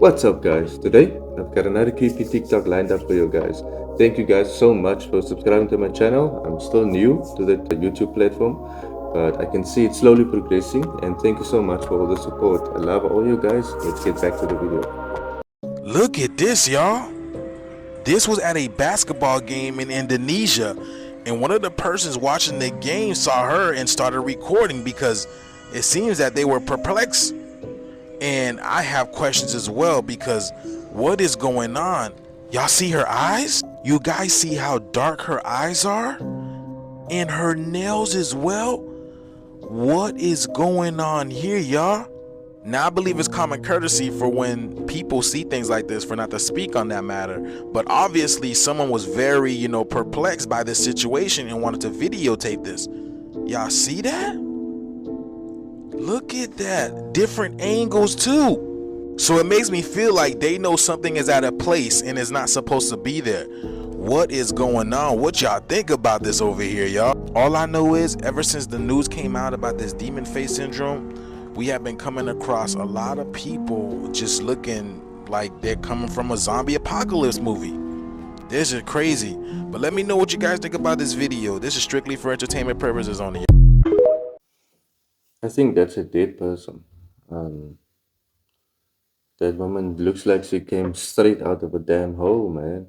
What's up, guys? Today I've got another creepy TikTok lined up for you guys. Thank you guys so much for subscribing to my channel. I'm still new to the YouTube platform, but I can see it's slowly progressing, and thank you so much for all the support. I love all you guys. Let's get back to the video. Look at this, y'all. This was at a basketball game in Indonesia, and one of the persons watching the game saw her and started recording because it seems that they were perplexed. And I have questions as well because what is going on? Y'all see her eyes? You guys see how dark her eyes are? And her nails as well? What is going on here, y'all? Now, I believe it's common courtesy for when people see things like this for not to speak on that matter. But obviously, someone was very, perplexed by this situation and wanted to videotape this. Y'all see that? Look at that. Different angles, too. So it makes me feel like they know something is at a place and is not supposed to be there. What is going on? What y'all think about this over here, y'all? All I know is, ever since the news came out about this demon face syndrome, we have been coming across a lot of people just looking like they're coming from a zombie apocalypse movie. This is crazy. But let me know what you guys think about this video. This is strictly for entertainment purposes only. I think that's a dead person. That woman looks like she came straight out of a damn hole, man.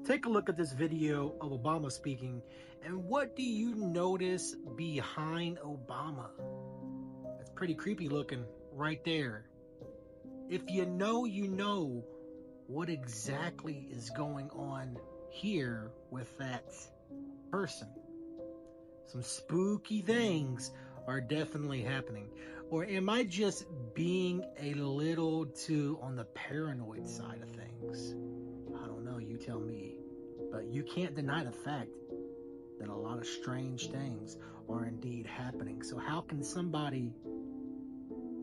Take a look at this video of Obama speaking, and what do you notice behind Obama? That's pretty creepy looking right there. If you know what exactly is going on here with that person. Some spooky things are definitely happening. Or am I just being a little too on the paranoid side of things? I don't know, you tell me. But you can't deny the fact that a lot of strange things are indeed happening. So how can somebody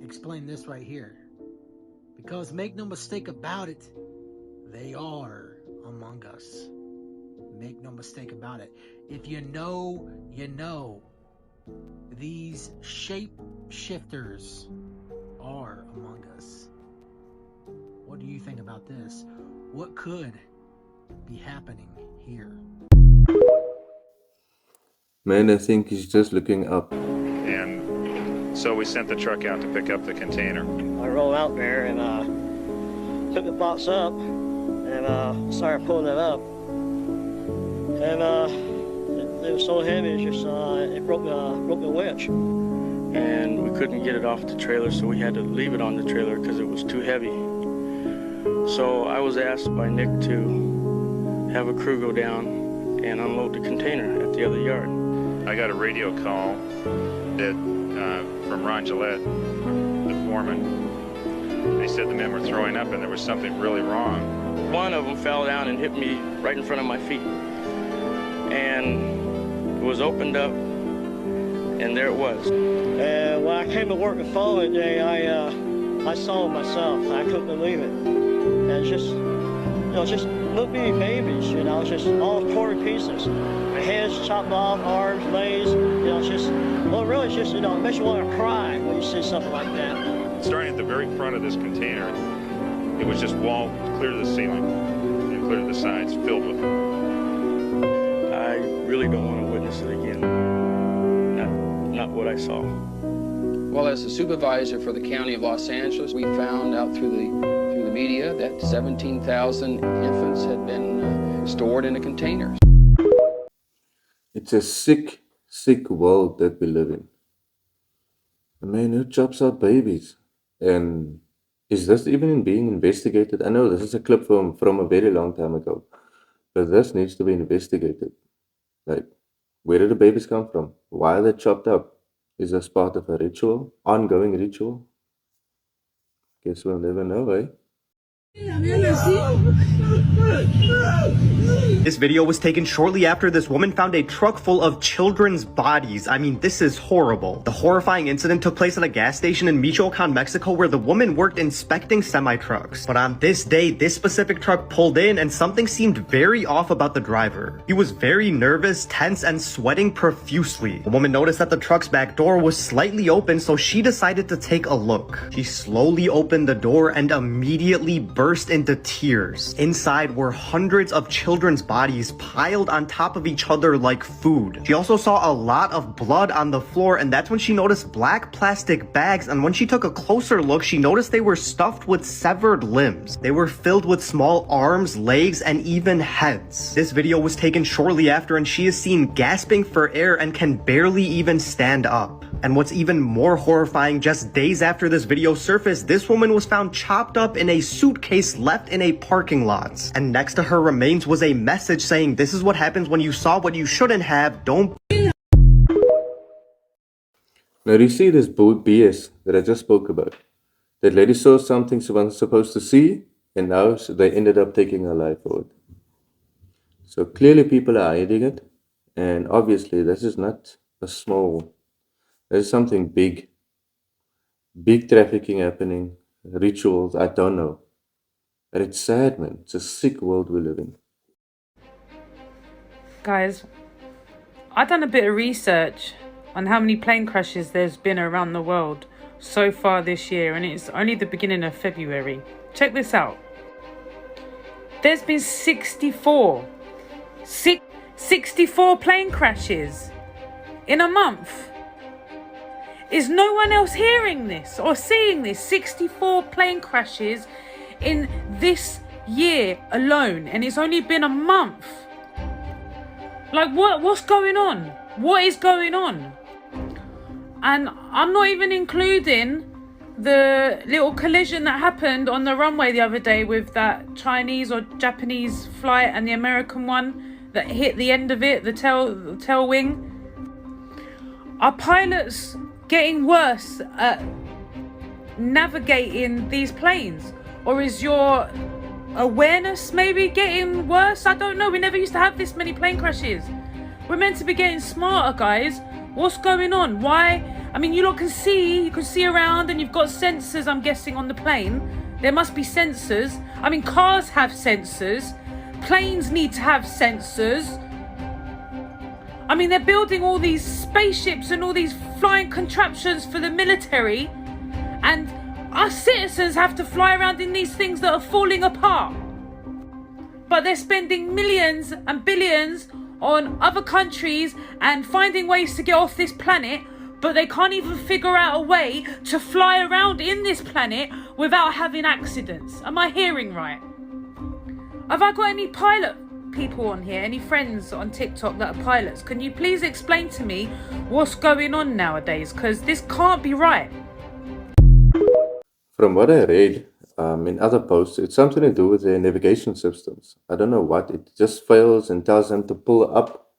explain this right here? Because make no mistake about it, they are among us. Make no mistake about it. If you know, you know. These shapeshifters are among us. What do you think about this? What could be happening here? Man, I think he's just looking up. And so we sent the truck out to pick up the container. I rolled out there and took the box up and started pulling it up. And it was so heavy, it broke the winch. And we couldn't get it off the trailer, so we had to leave it on the trailer because it was too heavy. So I was asked by Nick to have a crew go down and unload the container at the other yard. I got a radio call from Ron Gillette, the foreman. They said the men were throwing up and there was something really wrong. One of them fell down and hit me right in front of my feet. And it was opened up, and there it was. And when I came to work the following day, I saw it myself. I couldn't believe it. And it's just, just little bitty babies, just all torn to pieces. My heads chopped off, arms, legs, it's just, really it's just, it makes you want to cry when you see something like that. Starting at the very front of this container, it was just wall clear to the ceiling and clear to the sides, filled with them. I really don't want to witness it again. Not what I saw. Well, as the supervisor for the County of Los Angeles, we found out through the media that 17,000 infants had been stored in a container. It's a sick, sick world that we live in. I mean, who chops out babies? And is this even being investigated? I know this is a clip from a very long time ago, but this needs to be investigated. Like, where did the babies come from? Why are they chopped up? Is this part of a ritual? Ongoing ritual? Guess we'll never know, eh? This video was taken shortly after this woman found a truck full of children's bodies. I mean, this is horrible. The horrifying incident took place at a gas station in Michoacan, Mexico, where the woman worked inspecting semi-trucks. But on this day, this specific truck pulled in and something seemed very off about the driver. He was very nervous, tense, and sweating profusely. The woman noticed that the truck's back door was slightly open, so she decided to take a look. She slowly opened the door and immediately burst into tears. Inside were hundreds of children's bodies piled on top of each other like food. She also saw a lot of blood on the floor, and that's when she noticed black plastic bags, and when she took a closer look, she noticed they were stuffed with severed limbs. They were filled with small arms, legs, and even heads. This video was taken shortly after, and she is seen gasping for air and can barely even stand up. And what's even more horrifying, just days after this video surfaced, this woman was found chopped up in a suitcase left in a parking lot. And next to her remains was a message saying, "This is what happens when you saw what you shouldn't have, don't..." Now, you see this BS that I just spoke about? That lady saw something she wasn't supposed to see, and now they ended up taking her life for it. So clearly people are hiding it, and obviously this is not a small... There's something big. Big trafficking happening, rituals, I don't know. But it's sad, man. It's a sick world we live in. Guys, I've done a bit of research on how many plane crashes there's been around the world so far this year, and it's only the beginning of February. Check this out. There's been 64 plane crashes in a month. Is no one else hearing this or seeing this? 64 plane crashes in this year alone, and it's only been a month. Like, what's going on? What is going on? And I'm not even including the little collision that happened on the runway the other day with that Chinese or Japanese flight and the American one that hit the end of it, the tail wing. Are pilots getting worse at navigating these planes? Or is your awareness maybe getting worse? I don't know. We never used to have this many plane crashes. We're meant to be getting smarter, guys. What's going on? Why? I mean, you can see around, and you've got sensors, I'm guessing, on the plane. There must be sensors. I mean, cars have sensors. Planes need to have sensors. I mean, they're building all these spaceships and all these flying contraptions for the military, and us citizens have to fly around in these things that are falling apart. But they're spending millions and billions on other countries and finding ways to get off this planet, but they can't even figure out a way to fly around in this planet without having accidents. Am I hearing right? Have I got any pilot people on here, any friends on TikTok that are pilots? Can you please explain to me what's going on nowadays? Because this can't be right. From what I read in other posts, it's something to do with their navigation systems. I don't know what. It just fails and tells them to pull up,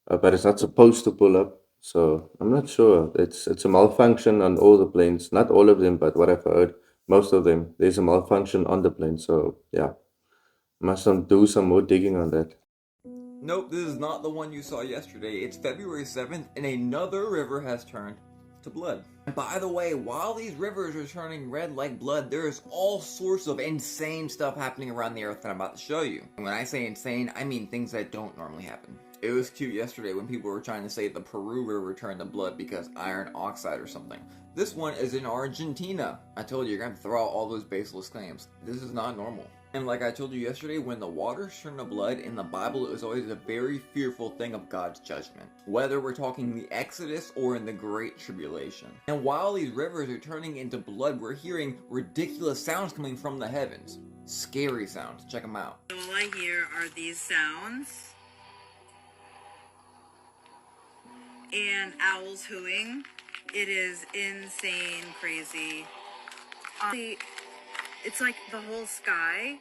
but it's not supposed to pull up. So I'm not sure. It's a malfunction on all the planes. Not all of them, but what I've heard, most of them, there's a malfunction on the plane. So yeah, must do some more digging on that. Nope, this is not the one you saw yesterday. It's February 7th, and another river has turned to blood. And by the way, while these rivers are turning red like blood, there is all sorts of insane stuff happening around the earth that I'm about to show you. And when I say insane, I mean things that don't normally happen. It was cute yesterday when people were trying to say the Peru River turned to blood because iron oxide or something. This one is in Argentina. I told you, you're going to throw out all those baseless claims. This is not normal. And like I told you yesterday, when the waters turn to blood in the Bible, it was always a very fearful thing of God's judgment. Whether we're talking the Exodus or in the Great Tribulation. And while these rivers are turning into blood, we're hearing ridiculous sounds coming from the heavens. Scary sounds. Check them out. All I hear are these sounds. And owls hooing. It is insane, crazy. It's like the whole sky,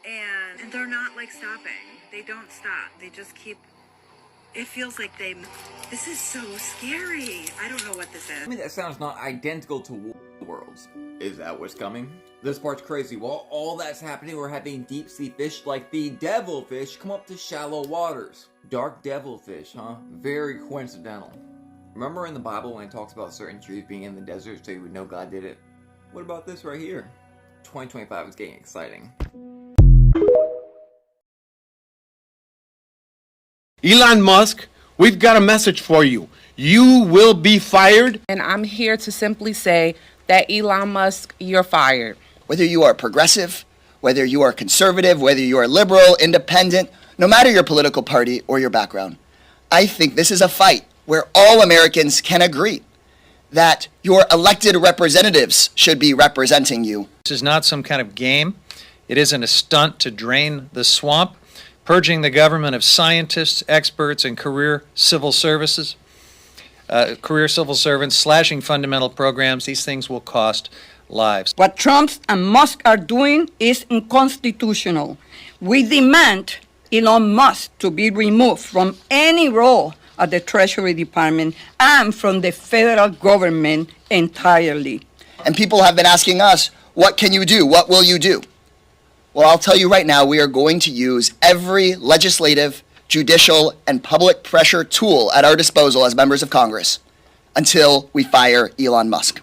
and they're not like stopping. They don't stop. They just keep. It feels like this is so scary. I don't know what this is. I mean, that sounds not identical to War of the Worlds. Is that what's coming? This part's crazy. While all that's happening, we're having deep sea fish like the devilfish come up to shallow waters. Dark devilfish, huh? Very coincidental. Remember in the Bible when it talks about certain trees being in the desert so you would know God did it? What about this right here? 2025 is getting exciting. Elon Musk, we've got a message for you. You will be fired. And I'm here to simply say that Elon Musk, you're fired. Whether you are progressive, whether you are conservative, whether you are liberal, independent, no matter your political party or your background, I think this is a fight where all Americans can agree that your elected representatives should be representing you. This is not some kind of game. It isn't a stunt to drain the swamp, purging the government of scientists, experts, and career civil servants, slashing fundamental programs. These things will cost lives. What Trump and Musk are doing is unconstitutional. We demand Elon Musk to be removed from any role at the Treasury Department and from the federal government entirely. And people have been asking us, what can you do? What will you do? Well, I'll tell you right now, we are going to use every legislative, judicial, and public pressure tool at our disposal as members of Congress until we fire Elon Musk.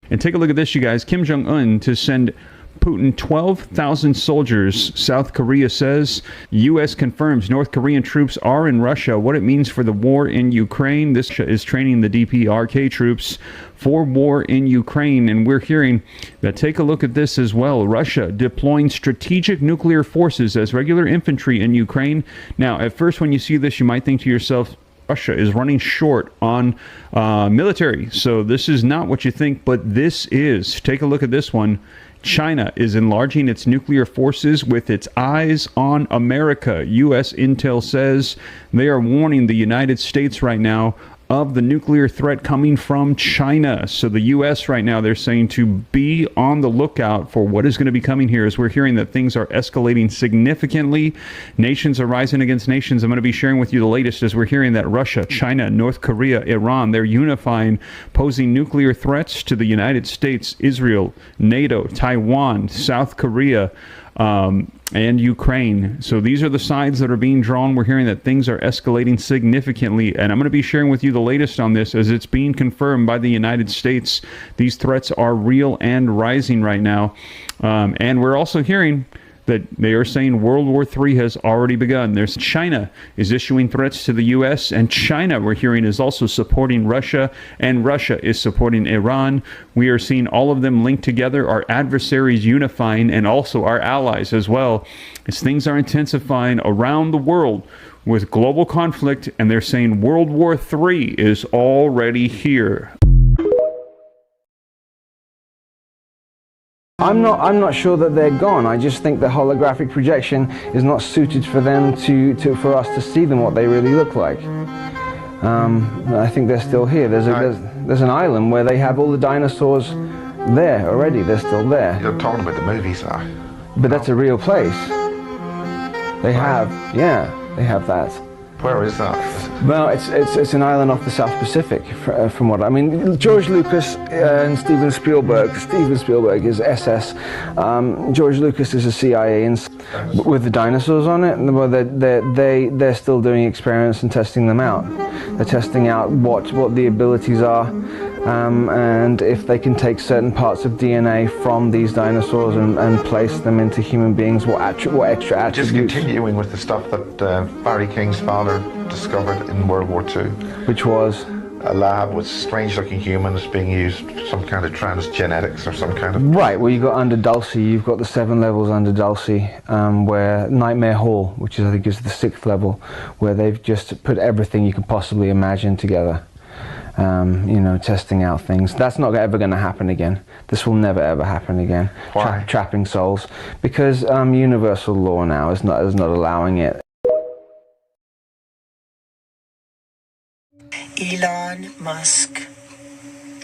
And take a look at this, you guys. Kim Jong-un to send Putin 12,000 soldiers. South Korea says. U.S. confirms North Korean troops are in Russia. What it means for the war in Ukraine. This is training the DPRK troops for war in Ukraine. And we're hearing that, take a look at this as well. Russia deploying strategic nuclear forces as regular infantry in Ukraine. Now, at first, when you see this, you might think to yourself, Russia is running short on military. So this is not what you think, but this is. Take a look at this one. China is enlarging its nuclear forces with its eyes on America. U.S. intel says they are warning the United States right now of the nuclear threat coming from China. So the U.S. right now, they're saying to be on the lookout for what is going to be coming here, as we're hearing that things are escalating significantly. Nations are rising against nations. I'm going to be sharing with you the latest as we're hearing that Russia, China, North Korea, Iran, they're unifying, posing nuclear threats to the United States, Israel, NATO, Taiwan, South Korea, and Ukraine. So these are the sides that are being drawn. We're hearing that things are escalating significantly, and I'm going to be sharing with you the latest on this as it's being confirmed by the United States. These threats are real and rising right now. And we're also hearing that they are saying World War III has already begun. There's China is issuing threats to the U.S., and China, we're hearing, is also supporting Russia, and Russia is supporting Iran. We are seeing all of them linked together, our adversaries unifying, and also our allies as well, as things are intensifying around the world with global conflict, and they're saying World War III is already here. I'm not sure that they're gone. I just think the holographic projection is not suited for them for us to see them what they really look like. I think they're still here. There's an island where they have all the dinosaurs there already. They're still there. You're talking about the movies now. But that's a real place. They have that. Where is that? Well, it's an island off the South Pacific, from what I mean. George Lucas and Steven Spielberg. Steven Spielberg is SS. George Lucas is a CIA, and with the dinosaurs on it, well, they're still doing experiments and testing them out. They're testing out what the abilities are, and if they can take certain parts of DNA from these dinosaurs and place them into human beings, what extra attributes. Just continuing with the stuff that Barry King's father discovered in World War II. Which was? A lab with strange-looking humans being used for some kind of transgenetics or some kind of... Right, well, you've got under Dulce, you've got the 7 levels under Dulce, where Nightmare Hall, which I think is the 6th level, where they've just put everything you can possibly imagine together. Testing out things. That's not ever going to happen again. This will never ever happen again. Why? Trapping souls. Because universal law now is not allowing it. Elon Musk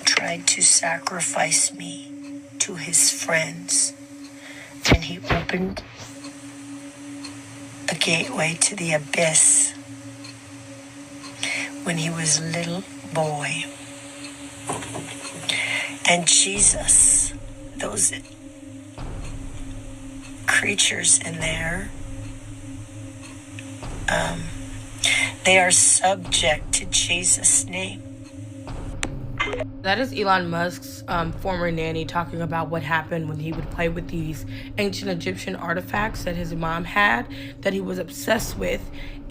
tried to sacrifice me to his friends, and he opened a gateway to the abyss when he was a little boy. And Jesus, those creatures in there, they are subject to Jesus' name. That is Elon Musk's former nanny talking about what happened when he would play with these ancient Egyptian artifacts that his mom had, that he was obsessed with,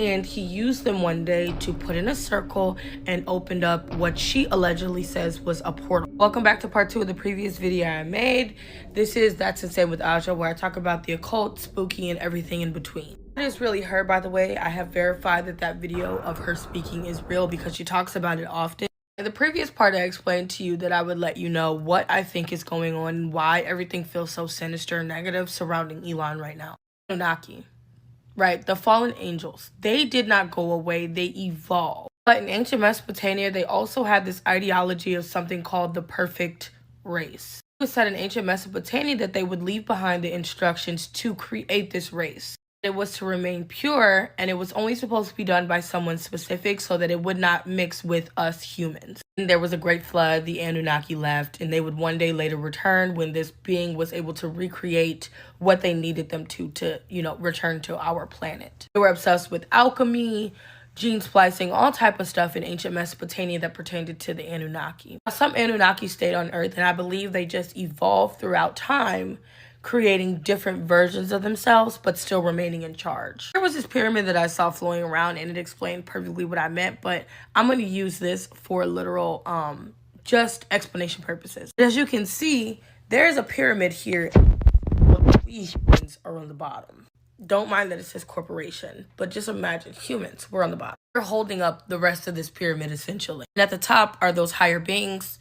and he used them one day to put in a circle and opened up what she allegedly says was a portal. Welcome back to part 2 of the previous video I made. This is That's Insane with Aja, where I talk about the occult, spooky, and everything in between. It is really her, by the way. I have verified that video of her speaking is real because she talks about it often. In the previous part, I explained to you that I would let you know what I think is going on and why everything feels so sinister and negative surrounding Elon right now. Anunnaki, right? The fallen angels. They did not go away. They evolved. But in ancient Mesopotamia, they also had this ideology of something called the perfect race. It was said in ancient Mesopotamia that they would leave behind the instructions to create this race. It was to remain pure, and it was only supposed to be done by someone specific so that it would not mix with us humans. And there was a great flood, the Anunnaki left, and they would one day later return when this being was able to recreate what they needed them to return to our planet. They were obsessed with alchemy, gene splicing, all type of stuff in ancient Mesopotamia that pertained to the Anunnaki. Some Anunnaki stayed on Earth, and I believe they just evolved throughout time, creating different versions of themselves, but still remaining in charge. There was this pyramid that I saw floating around, and it explained perfectly what I meant, but I'm going to use this for literal, just explanation purposes. As you can see, there's a pyramid here. We humans are on the bottom. Don't mind that it says corporation, but just imagine humans, we're on the bottom. We're holding up the rest of this pyramid, essentially. And at the top are those higher beings,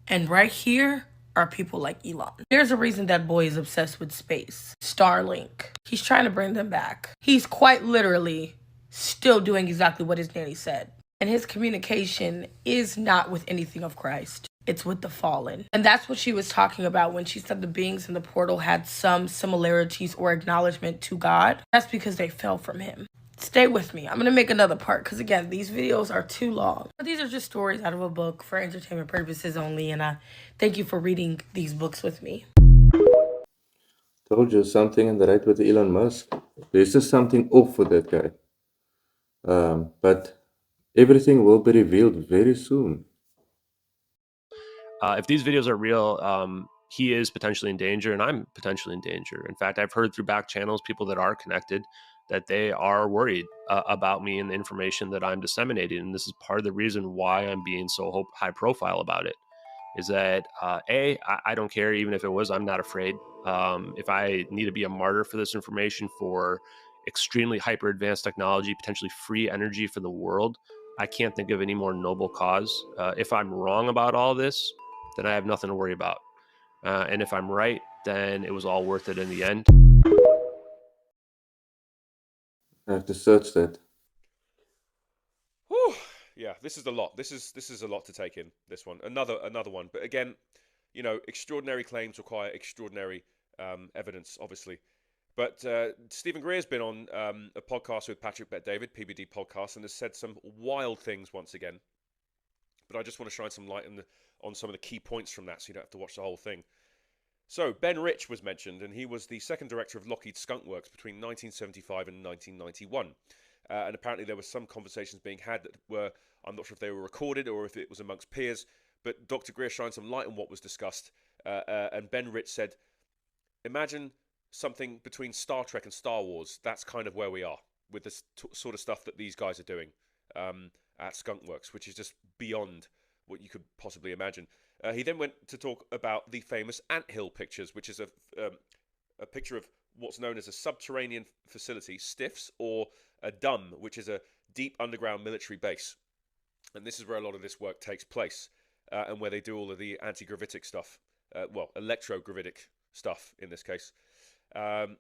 and right here are people like Elon. There's a reason that boy is obsessed with space. Starlink. He's trying to bring them back. He's quite literally still doing exactly what his nanny said. And his communication is not with anything of Christ. It's with the fallen. And that's what she was talking about when she said the beings in the portal had some similarities or acknowledgement to God. That's because they fell from him. Stay with me. I'm going to make another part because, again, these videos are too long. But these are just stories out of a book for entertainment purposes only, and I thank you for reading these books with me. Told you something in the right with Elon Musk. There's just something off with that guy. But everything will be revealed very soon. If these videos are real, he is potentially in danger, and I'm potentially in danger. In fact, I've heard through back channels, people that are connected, that they are worried about me and the information that I'm disseminating. And this is part of the reason why I'm being so high profile about it, is that I don't care. Even if it was, I'm not afraid. If I need to be a martyr for this information, for extremely hyper advanced technology, potentially free energy for the world, I can't think of any more noble cause. If I'm wrong about all this, then I have nothing to worry about. And if I'm right, then it was all worth it in the end. I have to search that. Whew. Yeah, this is a lot. This is a lot to take in. This one, another one. But again, extraordinary claims require extraordinary evidence, obviously. But Stephen Greer's been on a podcast with Patrick Bet-David, PBD podcast, and has said some wild things once again. But I just want to shine some light on some of the key points from that, so you don't have to watch the whole thing. So, Ben Rich was mentioned, and he was the second director of Lockheed Skunk Works between 1975 and 1991. And apparently there were some conversations being had that were, I'm not sure if they were recorded or if it was amongst peers, but Dr. Greer shined some light on what was discussed. And Ben Rich said, imagine something between Star Trek and Star Wars. That's kind of where we are with this sort of stuff that these guys are doing at Skunk Works, which is just beyond what you could possibly imagine. He then went to talk about the famous Anthill pictures, which is a picture of what's known as a subterranean facility, STIFs, or a DUM, which is a deep underground military base. And this is where a lot of this work takes place, and where they do all of the anti-gravitic stuff, electrogravitic stuff in this case.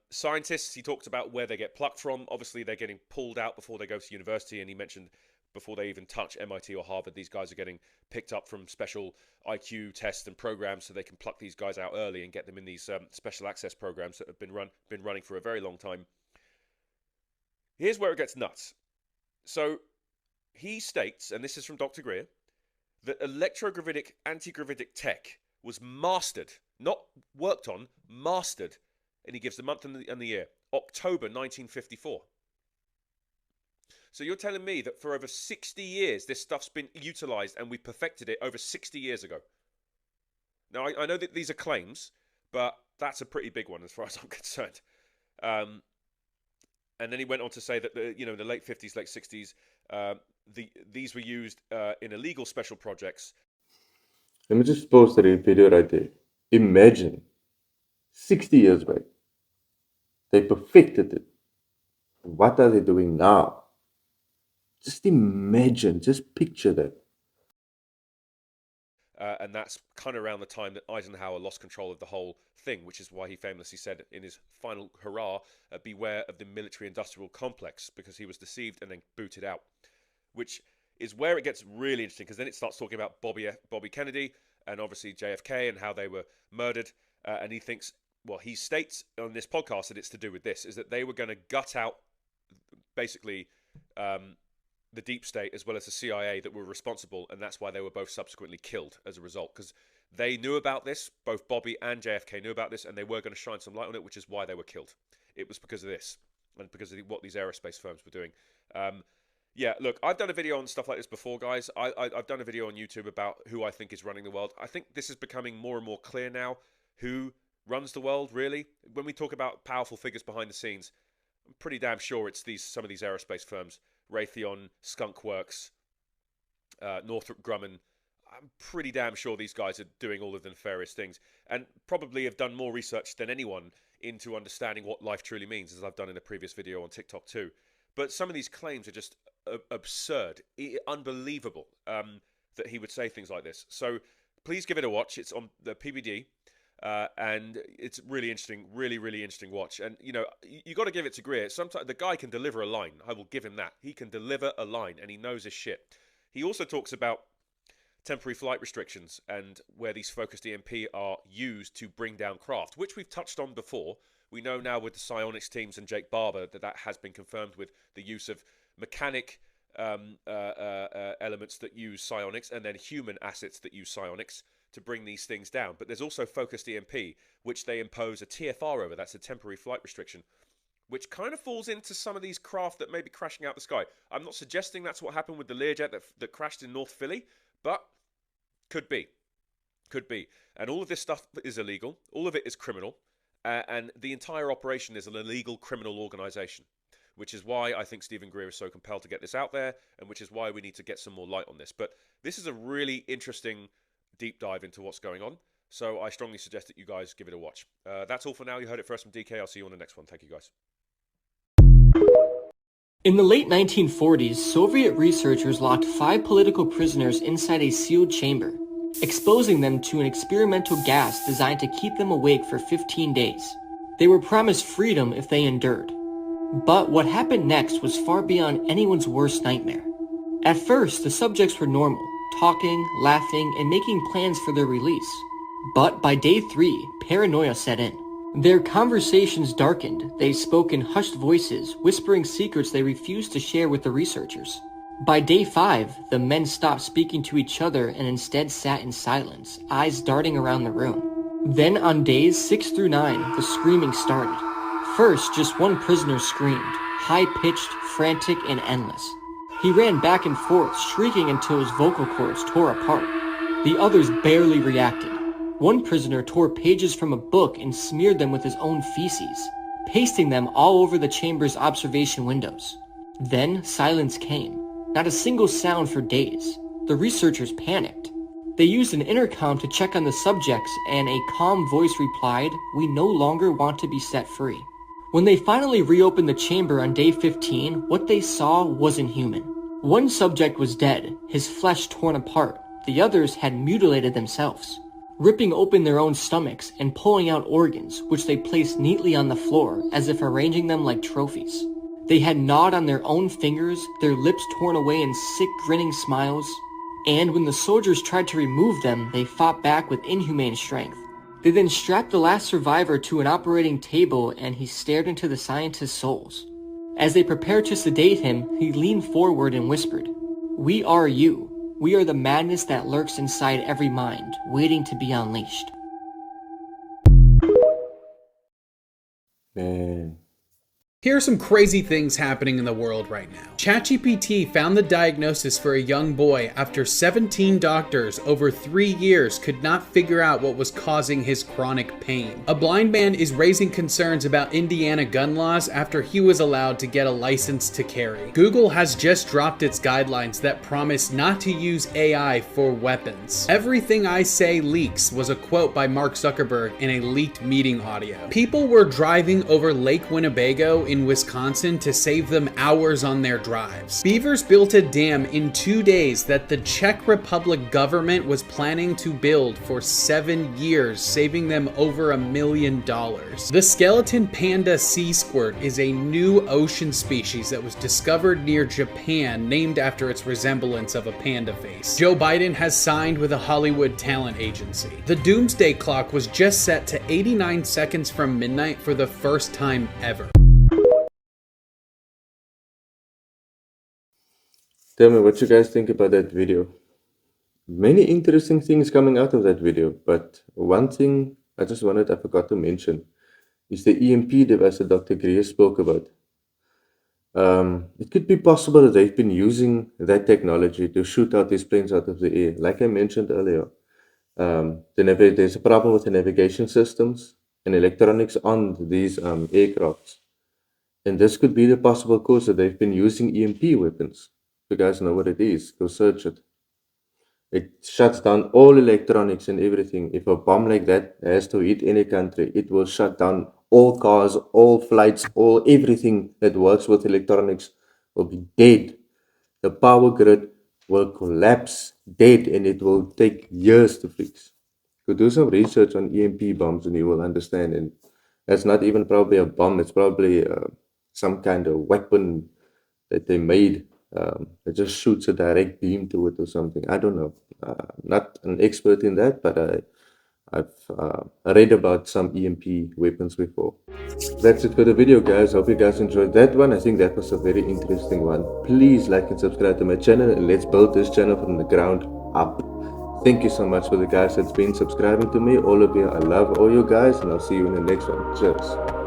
Scientists, he talked about where they get plucked from. Obviously, they're getting pulled out before they go to university, and he mentioned before they even touch MIT or Harvard, these guys are getting picked up from special IQ tests and programs so they can pluck these guys out early and get them in these special access programs that have been running for a very long time. Here's where it gets nuts. So he states, and this is from Dr. Greer, that electrogravitic, anti-gravitic tech was mastered, not worked on, mastered. And he gives the month and the year, October 1954. So you're telling me that for over 60 years, this stuff's been utilized and we perfected it over 60 years ago. Now, I know that these are claims, but that's a pretty big one as far as I'm concerned. And then he went on to say that the late 50s, late 60s, these were used in illegal special projects. Let me just post that video right there. Imagine 60 years back, they perfected it. What are they doing now? Just imagine, just picture that. And that's kind of around the time that Eisenhower lost control of the whole thing, which is why he famously said in his final hurrah, beware of the military-industrial complex, because he was deceived and then booted out, which is where it gets really interesting, because then it starts talking about Bobby Kennedy and obviously JFK and how they were murdered. And he thinks, well, he states on this podcast that it's to do with this, is that they were going to gut out basically the deep state as well as the CIA that were responsible, and that's why they were both subsequently killed as a result, because they knew about this, both Bobby and JFK knew about this, and they were going to shine some light on it, which is why they were killed. It was because of this, and because of what these aerospace firms were doing. Yeah, look, I've done a video on stuff like this before, guys. I've done a video on YouTube about who I think is running the world. I think this is becoming more and more clear now, who runs the world, really. When we talk about powerful figures behind the scenes, I'm pretty damn sure it's some of these aerospace firms. Raytheon, Skunk Works, Northrop Grumman. I'm pretty damn sure these guys are doing all of the nefarious things and probably have done more research than anyone into understanding what life truly means, as I've done in a previous video on TikTok too. But some of these claims are just absurd, unbelievable that he would say things like this. So please give it a watch. It's on the PBD. And it's really interesting, really interesting watch. And, you got to give it to Greer. Sometimes the guy can deliver a line. I will give him that. He can deliver a line, and he knows his shit. He also talks about temporary flight restrictions and where these focused EMP are used to bring down craft, which we've touched on before. We know now with the psionics teams and Jake Barber that has been confirmed with the use of mechanic elements that use psionics and then human assets that use psionics to bring these things down. But there's also focused EMP, which they impose a TFR over. That's a temporary flight restriction, which kind of falls into some of these craft that may be crashing out the sky. I'm not suggesting that's what happened with the Learjet that crashed in North Philly, but could be. Could be. And all of this stuff is illegal. All of it is criminal. And the entire operation is an illegal criminal organization, which is why I think Stephen Greer is so compelled to get this out there, and which is why we need to get some more light on this. But this is a really interesting deep dive into what's going on, so I strongly suggest that you guys give it a watch. That's all for now. You heard it first from DK. I'll see you on the next one. Thank you, guys. In the late 1940s, Soviet researchers locked 5 political prisoners inside a sealed chamber, exposing them to an experimental gas designed to keep them awake for 15 days. They were promised freedom if they endured. But what happened next was far beyond anyone's worst nightmare. At first, the subjects were normal, talking, laughing, and making plans for their release. But by day 3, paranoia set in. Their conversations darkened. They spoke in hushed voices, whispering secrets they refused to share with the researchers. By day 5, the men stopped speaking to each other and instead sat in silence, eyes darting around the room. Then on days 6 through 9, the screaming started. First, just one prisoner screamed, high-pitched, frantic, and endless. He ran back and forth, shrieking until his vocal cords tore apart. The others barely reacted. One prisoner tore pages from a book and smeared them with his own feces, pasting them all over the chamber's observation windows. Then silence came. Not a single sound for days. The researchers panicked. They used an intercom to check on the subjects, and a calm voice replied, "We no longer want to be set free." When they finally reopened the chamber on day 15, what they saw wasn't human. One subject was dead, his flesh torn apart. The others had mutilated themselves, ripping open their own stomachs and pulling out organs, which they placed neatly on the floor as if arranging them like trophies. They had gnawed on their own fingers, their lips torn away in sick, grinning smiles. And when the soldiers tried to remove them, they fought back with inhumane strength. They then strapped the last survivor to an operating table, and he stared into the scientist's souls. As they prepared to sedate him, he leaned forward and whispered, "We are you. We are the madness that lurks inside every mind, waiting to be unleashed. Man. Here are some crazy things happening in the world right now. ChatGPT found the diagnosis for a young boy after 17 doctors over 3 years could not figure out what was causing his chronic pain. A blind man is raising concerns about Indiana gun laws after he was allowed to get a license to carry. Google has just dropped its guidelines that promise not to use AI for weapons. Everything I say leaks was a quote by Mark Zuckerberg in a leaked meeting audio. People were driving over Lake Winnebago in Wisconsin to save them hours on their drives. Beavers built a dam in 2 days that the Czech Republic government was planning to build for 7 years, saving them over $1 million. The skeleton panda sea squirt is a new ocean species that was discovered near Japan, named after its resemblance of a panda face. Joe Biden has signed with a Hollywood talent agency. The doomsday clock was just set to 89 seconds from midnight for the first time ever. Tell me what you guys think about that video. Many interesting things coming out of that video, but one thing I forgot to mention is the EMP device that Dr. Greer spoke about. It could be possible that they've been using that technology to shoot out these planes out of the air. Like I mentioned earlier, there's a problem with the navigation systems and electronics on these aircrafts. And this could be the possible cause that they've been using EMP weapons. If you guys know what it is, go search it. It shuts down all electronics and everything. If a bomb like that has to hit any country, it will shut down all cars, all flights, all everything that works with electronics will be dead. The power grid will collapse dead, and it will take years to fix. Go do some research on EMP bombs and you will understand. And that's not even probably a bomb. It's probably some kind of weapon that they made. It just shoots a direct beam to it or something. I don't know. Not an expert in that, but I've read about some EMP weapons before. That's it for the video, guys. Hope you guys enjoyed that one. I think that was a very interesting one. Please like and subscribe to my channel, and let's build this channel from the ground up. Thank you so much for the guys that's been subscribing to me. All of you, I love all you guys, and I'll see you in the next one. Cheers.